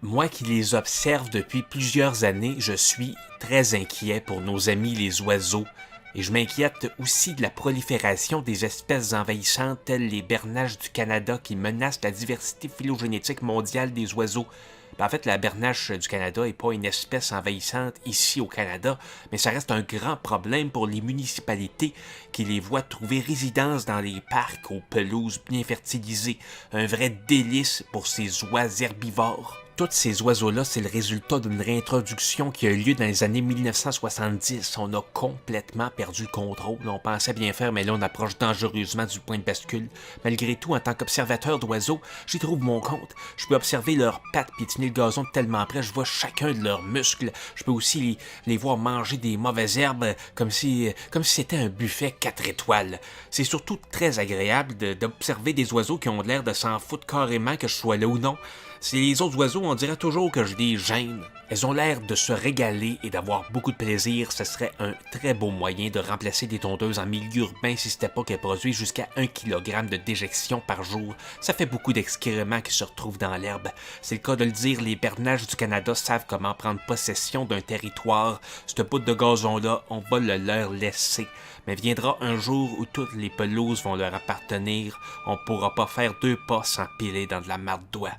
Moi qui les observe depuis plusieurs années, je suis très inquiet pour nos amis les oiseaux et je m'inquiète aussi de la prolifération des espèces envahissantes telles les bernaches du Canada qui menacent la diversité phylogénétique mondiale des oiseaux. En fait, la bernache du Canada n'est pas une espèce envahissante ici au Canada, mais ça reste un grand problème pour les municipalités qui les voient trouver résidence dans les parcs aux pelouses bien fertilisées, un vrai délice pour ces oies herbivores. Tous ces oiseaux-là, c'est le résultat d'une réintroduction qui a eu lieu dans les années 1970. On a complètement perdu le contrôle. On pensait bien faire, mais là, on approche dangereusement du point de bascule. Malgré tout, en tant qu'observateur d'oiseaux, j'y trouve mon compte. Je peux observer leurs pattes piétiner le gazon de tellement près. Je vois chacun de leurs muscles. Je peux aussi les voir manger des mauvaises herbes comme si c'était un buffet 4 étoiles. C'est surtout très agréable d'observer des oiseaux qui ont l'air de s'en foutre carrément que je sois là ou non. C'est les autres oiseaux, on dirait toujours que je les gêne. Elles ont l'air de se régaler et d'avoir beaucoup de plaisir. Ce serait un très beau moyen de remplacer des tondeuses en milieu urbain si c'était pas qu'elles produisent jusqu'à 1 kg de déjection par jour. Ça fait beaucoup d'excréments qui se retrouvent dans l'herbe. C'est le cas de le dire, les bernaches du Canada savent comment prendre possession d'un territoire. Ce bout de gazon-là, on va le leur laisser. Mais viendra un jour où toutes les pelouses vont leur appartenir. On pourra pas faire 2 pas sans piler dans de la marde d'oie.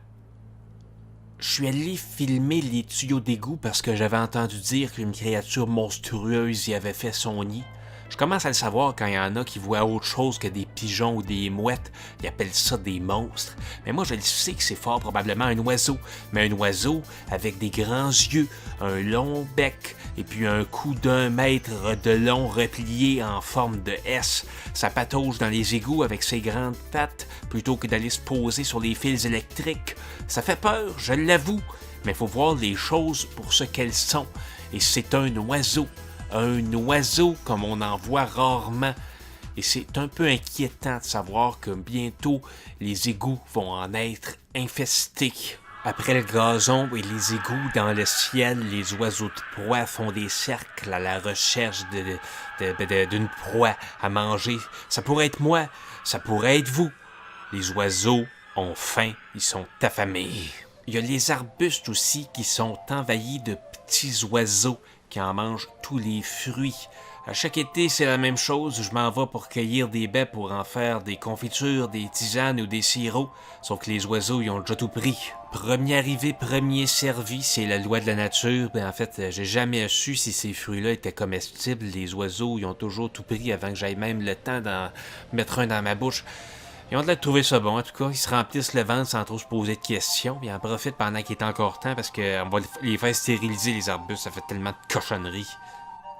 Je suis allé filmer les tuyaux d'égout parce que j'avais entendu dire qu'une créature monstrueuse y avait fait son nid. Je commence à le savoir quand il y en a qui voient autre chose que des pigeons ou des mouettes. Ils appellent ça des monstres. Mais moi, je le sais que c'est fort probablement un oiseau. Mais un oiseau avec des grands yeux, un long bec et puis un cou d'1 mètre de long replié en forme de S. Ça patauge dans les égouts avec ses grandes pattes plutôt que d'aller se poser sur les fils électriques. Ça fait peur, je l'avoue, mais il faut voir les choses pour ce qu'elles sont. Et c'est un oiseau. Un oiseau comme on en voit rarement. Et c'est un peu inquiétant de savoir que bientôt les égouts vont en être infestés. Après le gazon et les égouts dans le ciel, les oiseaux de proie font des cercles à la recherche d'une proie à manger. Ça pourrait être moi, ça pourrait être vous. Les oiseaux ont faim, ils sont affamés. Il y a les arbustes aussi qui sont envahis de petits oiseaux qui en mangent tous les fruits. À chaque été, c'est la même chose. Je m'en vais pour cueillir des baies pour en faire des confitures, des tisanes ou des sirops. Sauf que les oiseaux, ils ont déjà tout pris. Premier arrivé, premier servi, c'est la loi de la nature. En fait, j'ai jamais su si ces fruits-là étaient comestibles. Les oiseaux, ils ont toujours tout pris avant que j'aille même le temps d'en mettre un dans ma bouche. Ils ont de l'air de trouver ça bon, en tout cas. Ils se remplissent le ventre sans trop se poser de questions. Ils en profitent pendant qu'il est encore temps parce qu'on va les faire stériliser, les arbustes. Ça fait tellement de cochonneries.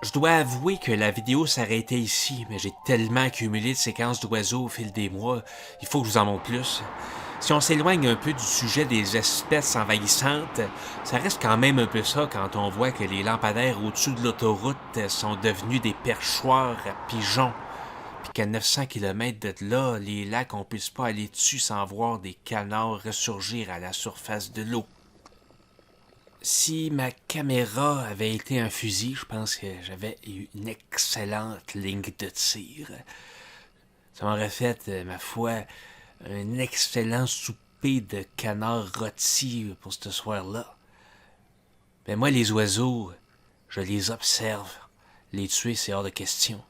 Je dois avouer que la vidéo s'arrêtait ici, mais j'ai tellement accumulé de séquences d'oiseaux au fil des mois. Il faut que je vous en montre plus. Si on s'éloigne un peu du sujet des espèces envahissantes, ça reste quand même un peu ça quand on voit que les lampadaires au-dessus de l'autoroute sont devenus des perchoirs à pigeons. Puis qu'à 900 km de là, les lacs, on puisse pas aller dessus sans voir des canards ressurgir à la surface de l'eau. Si ma caméra avait été un fusil, je pense que j'avais eu une excellente ligne de tir. Ça m'aurait fait, ma foi, un excellent souper de canards rôtis pour ce soir-là. Mais moi, les oiseaux, je les observe. Les tuer, c'est hors de question.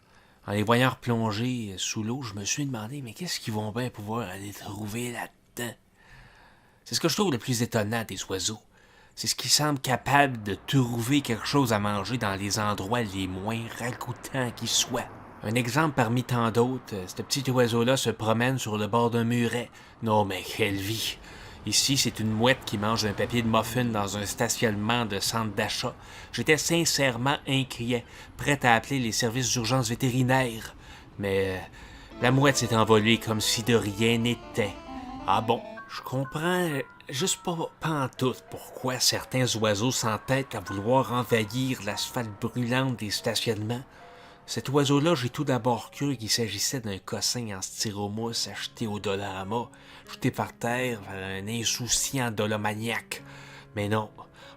En les voyant replonger sous l'eau, je me suis demandé, mais qu'est-ce qu'ils vont bien pouvoir aller trouver là-dedans? C'est ce que je trouve le plus étonnant des oiseaux. C'est ce qu'ils semblent capables de trouver quelque chose à manger dans les endroits les moins ragoûtants qui soient. Un exemple parmi tant d'autres, ce petit oiseau-là se promène sur le bord d'un muret. Non mais quelle vie! Ici, c'est une mouette qui mange un papier de muffin dans un stationnement de centre d'achat. J'étais sincèrement inquiet, prêt à appeler les services d'urgence vétérinaires. Mais la mouette s'est envolée comme si de rien n'était. Ah bon, je comprends juste pas pantoute pourquoi certains oiseaux s'entêtent à vouloir envahir l'asphalte brûlante des stationnements. Cet oiseau-là, j'ai tout d'abord cru qu'il s'agissait d'un cossin en styromousse acheté au Dollarama, jeté par terre par un insouciant dolomaniaque. Mais non,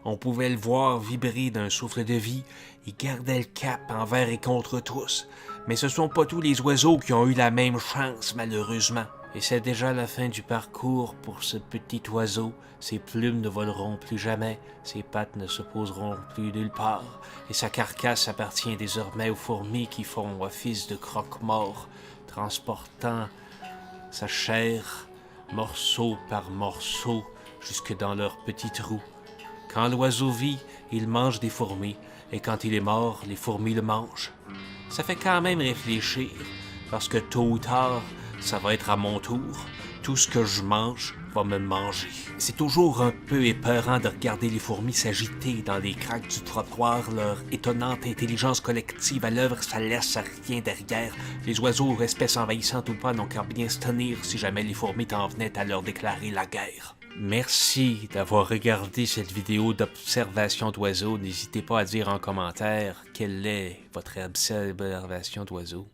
on pouvait le voir vibrer d'un souffle de vie. Il gardait le cap envers et contre tous. Mais ce sont pas tous les oiseaux qui ont eu la même chance, malheureusement. Et c'est déjà la fin du parcours pour ce petit oiseau. Ses plumes ne voleront plus jamais, ses pattes ne se poseront plus nulle part, et sa carcasse appartient désormais aux fourmis qui font office de croque-mort, transportant sa chair, morceau par morceau, jusque dans leur petit trou. Quand l'oiseau vit, il mange des fourmis, et quand il est mort, les fourmis le mangent. Ça fait quand même réfléchir, parce que tôt ou tard, ça va être à mon tour. Tout ce que je mange va me manger. C'est toujours un peu épeurant de regarder les fourmis s'agiter dans les craques du trottoir. Leur étonnante intelligence collective à l'œuvre, ça laisse rien derrière. Les oiseaux, espèces envahissantes ou pas, n'ont qu'à bien se tenir si jamais les fourmis t'en venaient à leur déclarer la guerre. Merci d'avoir regardé cette vidéo d'observation d'oiseaux. N'hésitez pas à dire en commentaire quelle est votre observation d'oiseaux.